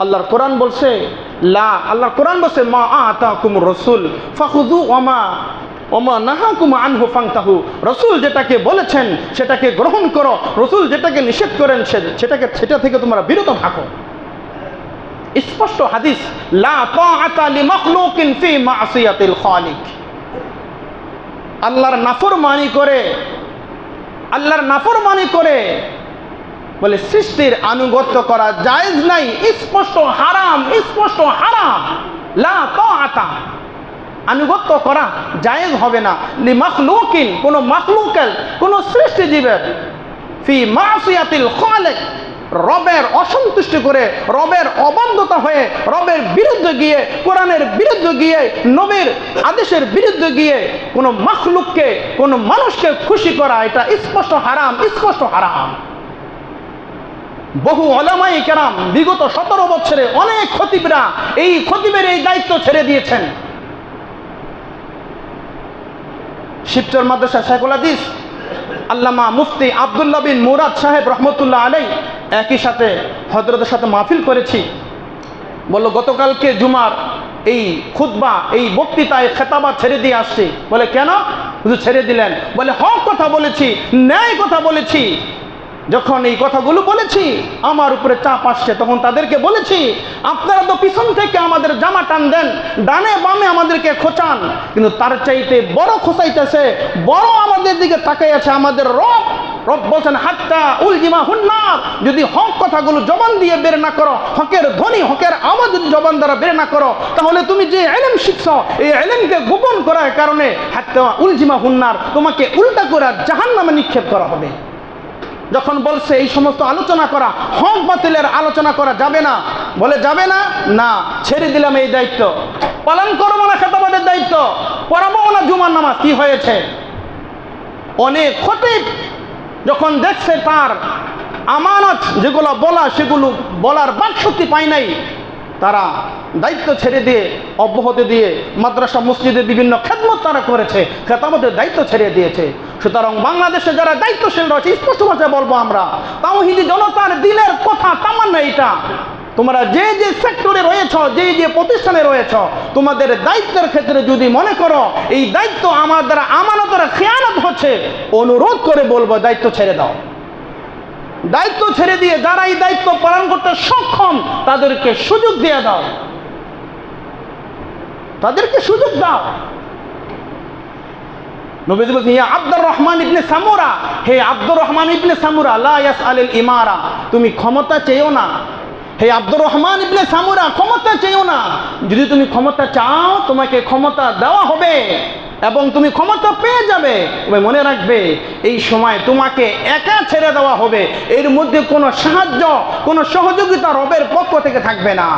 আল্লাহর কোরআন বলছে আল্লাহর কোরআন বলছে মা আতাকুমুর রাসূল ফাখুযু ওমা নাহাকুম আনহু ফান্তাহু। রাসূল যেটাকে বলেছেন সেটাকে গ্রহণ করো, রাসূল যেটাকে নিষেধ করেন সেটা থেকে তোমরা বিরত থাকো। স্পষ্ট হাদিস, লা তাআতা লিমাখলুকিন ফি মাসিয়াতিল খালিক। আল্লাহর নাফরমানি করে বলে সৃষ্টির আনুগত্য করা জায়েজ নাই, স্পষ্ট হারাম, স্পষ্ট হারাম। লা তাআতা, আনুগত্য করা জায়েজ হবে না লিমাখলুকিন, কোন মাখলুকের, কোন সৃষ্টিজীবের, ফি মাসিয়াতিল খালিক, রবের অসন্তুষ্টি করে, রবের অবাধ্যতা হয়ে, রবের বিরুদ্ধে গিয়ে, কোরআনের বিরুদ্ধে গিয়ে, নবীর আদেশের বিরুদ্ধে গিয়ে কোন মাখলুককে, কোন মানুষকে খুশি করা, এটা স্পষ্ট হারাম, স্পষ্ট হারাম। বহু উলামায়ে কেরাম বিগত 17 বছরে অনেক খতিবরা এই খতিবের এই দায়িত্ব ছেড়ে দিয়েছেন। শিবচর মাদ্রাসা শাইখুল হাদিস আল্লামা মুফতি আব্দুল্লাহ বিন মুরাদ সাহেব রহমতুল্লাহ আলাই একই সাথে হযরতের সাথে মাহফিল করেছি। বলল গতকালকে জুমার এই খুতবা, এই বক্তৃতায় খেতাবা ছেড়ে দিয়ে আসছি। বলে কেন হুজুর ছেড়ে দিলেন? বলে হক কথা বলেছি, ন্যায় কথা বলেছি। যখন এই কথাগুলো বলেছি আমার উপরে চাপ আসছে, তখন তাদেরকে বলেছি আপনারা তো পিছন থেকে আমাদের জামা টান দেন, ডানে বামে আমাদেরকে খোঁচান, কিন্তু তার চাইতে বড় খোঁচাইতেছে, বড় আমাদের দিকে তাকাই আছে আমাদের রব। রব বলছেন হাত্তা উলজিমা হুন্নার, যদি হক কথাগুলো জবান দিয়ে বের না করো, হকের ধ্বনি, হকের আওয়াজ যদি জবান দ্বারা বের না করো, তাহলে তুমি যে ইলম শিখছ এই ইলমকে গোপন করার কারণে হাত্তা উলজিমা হুন্নার, তোমাকে উল্টা করে জাহান্নামে নিক্ষেপ করা হবে। যখন বলছে এই সমস্ত আলোচনা করা, হক বাতিলের আলোচনা করা যাবে না, বলে যাবে না, না ছেড়ে দিলাম এই দায়িত্ব, পালন করবো না খেতাবাদের দায়িত্ব, পড়াবো না জুমার নামাজ। কি হয়েছে? অনেক খতিব যখন দেখছে তার আমানত যেগুলো বলা, সেগুলো বলার বাকশক্তি পায় নাই, তারা দায়িত্ব ছেড়ে দিয়ে, অব্যাহতি দিয়ে মাদ্রাসা মসজিদে বিভিন্ন খেদমত তারা করেছে, খেতামতের দায়িত্ব ছেড়ে দিয়েছে। সুতরাং বাংলাদেশে যারা দায়িত্বশীল রয়েছে, স্পষ্ট ভাষায় বলবো আমরা, তাওহীদি জনতার দিলের কথা, তামান্না এটা, তোমরা যে যে সেক্টরে রয়েছ, যে যে প্রতিষ্ঠানে রয়েছ, তোমাদের দায়িত্বের ক্ষেত্রে যদি মনে করো এই দায়িত্ব আমার দ্বারা আমানতের খেয়ানত হচ্ছে, অনুরোধ করে বলবো দায়িত্ব ছেড়ে দাও। দায়িত্ব ছেড়ে দিয়ে যারা এই দায়িত্ব পালন করতে সক্ষম তাদেরকে সুযোগ দিয়ে দাও, তাদেরকে সুযোগ দাও। নবী বলেন ইয়া আব্দুর রহমান ইবনে সামুরা, হে আব্দুর রহমান ইবনে সামুরা, লা ইয়াসআলিল ইমারা, তুমি ক্ষমতা চেয়েও না। হে আব্দুর রহমান ইবনে সামুরা, ক্ষমতা চেয়েও না। যদি তুমি ক্ষমতা চাও তোমাকে ক্ষমতা দেওয়া হবে। এবং তুমি ক্ষমতা পেয়ে যাবে, তবে মনে রাখবে এই সময় তোমাকে একা ছেড়ে দেওয়া হবে, এর মধ্যে কোনো সাহায্য, কোনো সহযোগিতা রবের পক্ষ থেকে থাকবে না।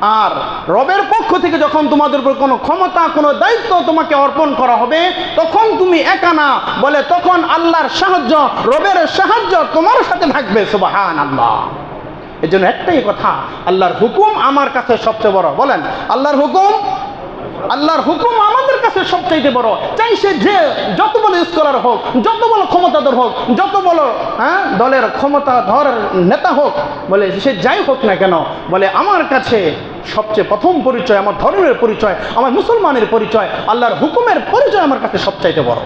আর রবের পক্ষ থেকে যখন তোমাদের উপর কোনো ক্ষমতা, কোনো দায়িত্ব তোমাকে অর্পণ করা হবে, তখন তুমি একা না, বলে তখন আল্লাহর সাহায্য, রবের সাহায্য তোমার সাথে থাকবে। সুবহানাল্লাহ। এই জন্য একটাই কথা, আল্লাহর হুকুম আমার কাছে সবচেয়ে বড়। বলেন আল্লাহর হুকুম, আল্লাহর হুকুম আমাদের কাছে সবচাইতে বড়। চাই সে যে যত বড় স্কলার হোক, যত বড় ক্ষমতাধর হোক, যত বড় দলের ক্ষমতাধর নেতা হোক, বলে সে যাই হোক না কেন, বলে আমার কাছে সবচেয়ে প্রথম পরিচয়, আমার ধর্মের পরিচয়, আমার মুসলমানের পরিচয়, আল্লাহর হুকুমের পরিচয় আমার কাছে সবচাইতে বড়।